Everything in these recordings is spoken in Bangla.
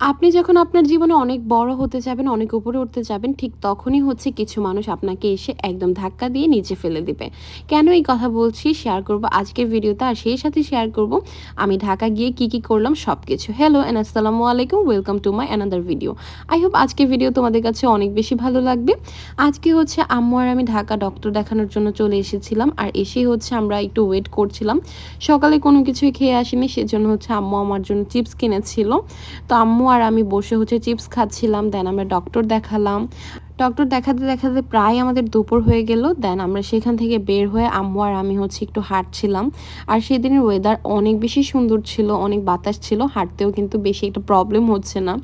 আপনি যখন আপনার জীবনে অনেক বড় হতে যাবেন, অনেক উপরে উঠতে যাবেন, ঠিক তখনই হচ্ছে কিছু মানুষ আপনাকে এসে একদম ধাক্কা দিয়ে নিচে ফেলে দিবে। কেন এই কথা বলছি শেয়ার করব আজকের ভিডিওতে, আর সেই সাথে শেয়ার করব আমি ঢাকা গিয়ে কি করলাম সবকিছু। হ্যালো এন্ড আসসালামু আলাইকুম, welcome to my another video. I hope আজকের ভিডিও তোমাদের কাছে অনেক বেশি ভালো লাগবে। আজকে হচ্ছে আম্মু আর আমি ঢাকা ডক্টর দেখানোর জন্য চলে এসেছিলাম, আর এসেই হচ্ছে আমরা একটু ওয়েট করছিলাম। সকালে কোনো কিছুই খেয়ে আসিনি, সেজন্য হচ্ছে আম্মু আমার জন্য চিপস কিনেছিল। তো আম্মু আর আমি বসে হচ্ছে চিপস খাচ্ছিলাম, দেন আমরা ডক্টর দেখালাম। ডক্টর দেখাতে প্রায় আমাদের দুপুর হয়ে গেল। দেন আমরা সেখান থেকে বের হয়ে আম্মু আর আমি হচ্ছে একটু হাঁটছিলাম। আর সেদিনের ওয়েদার অনেক বেশি সুন্দর ছিল, অনেক বাতাস ছিল, হাঁটতেও কিন্তু বেশি একটা প্রবলেম হচ্ছে না।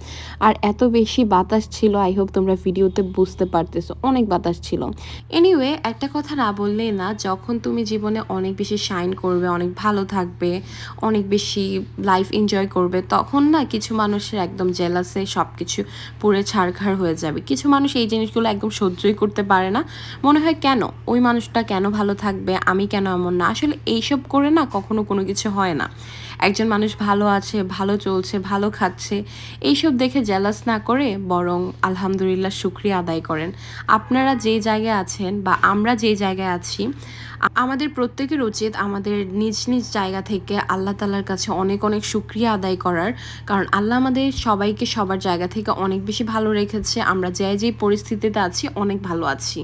আর এত বেশি বাতাস ছিল, আই হোপ তোমরা ভিডিওতে বুঝতে পারতেছো, অনেক বাতাস ছিল। এনিওয়ে, একটা কথা না বললেই না, যখন তুমি জীবনে অনেক বেশি শাইন করবে, অনেক ভালো থাকবে, অনেক বেশি লাইফ এনজয় করবে, তখন না কিছু মানুষের একদম জেলাসে সব কিছু পুড়ে ছারখার হয়ে যাবে। কিছু মানুষ এই জিনিসগুলো একদম সহ্যই করতে পারে না। মনে হয় কেন ওই মানুষটা কেন ভালো থাকবে, আমি কেন এমন না। আসলে এইসব করে না কখনো কোনো কিছু হয় না। একজন মানুষ ভালো আছে, ভালো চলছে, ভালো খাচ্ছে, এইসব দেখে জেলাস না করে বরং আলহামদুলিল্লাহ শুকরিয়া আদায় করেন। আপনারা যেই জায়গায় আছেন বা আমরা যেই জায়গায় আছি, আমাদের প্রত্যেকের উচিত আমাদের নিজ নিজ জায়গা থেকে আল্লাহ তাআলার কাছে অনেক অনেক শুকরিয়া আদায় করার। কারণ আল্লাহ আমাদের সবাইকে সবার জায়গা থেকে অনেক বেশি ভালো রেখেছে। আমরা যেই পরিস্থিতিতে আছি অনেক ভালো আছি।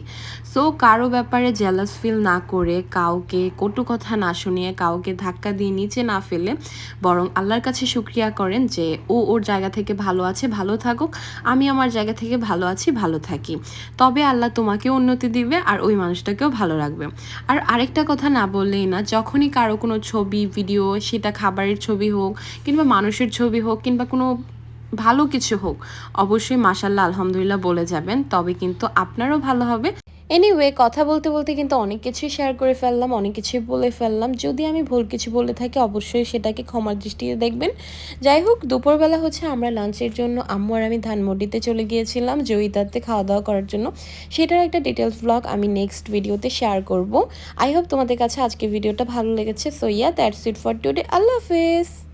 সো কারো ব্যাপারে জেলাস ফিল না করে, কাউকে কটু কথা না শুনিয়ে, কাউকে ধাক্কা দিয়ে নিচে না ফেলে বরং আল্লাহর কাছে শুকরিয়া করেন যে ওর জায়গা থেকে ভালো আছে, ভালো থাকুক, আমি আমার জায়গা থেকে ভালো আছি, ভালো থাকি। তবে আল্লাহ তোমাকেও উন্নতি দিবে আর ওই মানুষটাকেও ভালো রাখবে। আর আরেকটা কথা না বললেই না, যখনই কারো কোনো ছবি ভিডিও, সেটা খাবারের ছবি হোক কিংবা মানুষের ছবি হোক কিংবা কোনো ভালো কিছু হোক, অবশ্যই মাশাআল্লাহ আলহামদুলিল্লাহ বলে যাবেন, তবে কিন্তু আপনারও ভালো হবে। এনিওয়ে, কথা বলতে বলতে কিন্তু অনেক কিছুই শেয়ার করে ফেললাম, অনেক কিছুই বলে ফেললাম। যদি আমি ভুল কিছু বলে থাকি অবশ্যই সেটাকে ক্ষমার দৃষ্টিতে দেখবেন। যাই হোক, দুপুরবেলা হচ্ছে আমরা লাঞ্চের জন্য আম্মু আর আমি ধানমন্ডিতে চলে গিয়েছিলাম জয়িতাতে খাওয়া দাওয়া করার জন্য। সেটার একটা ডিটেলস ব্লগ আমি নেক্সট ভিডিওতে শেয়ার করব। আই হোপ তোমাদের কাছে আজকে ভিডিওটা ভালো লেগেছে। So yeah, that's it for today. আল্লাহ হাফেজ।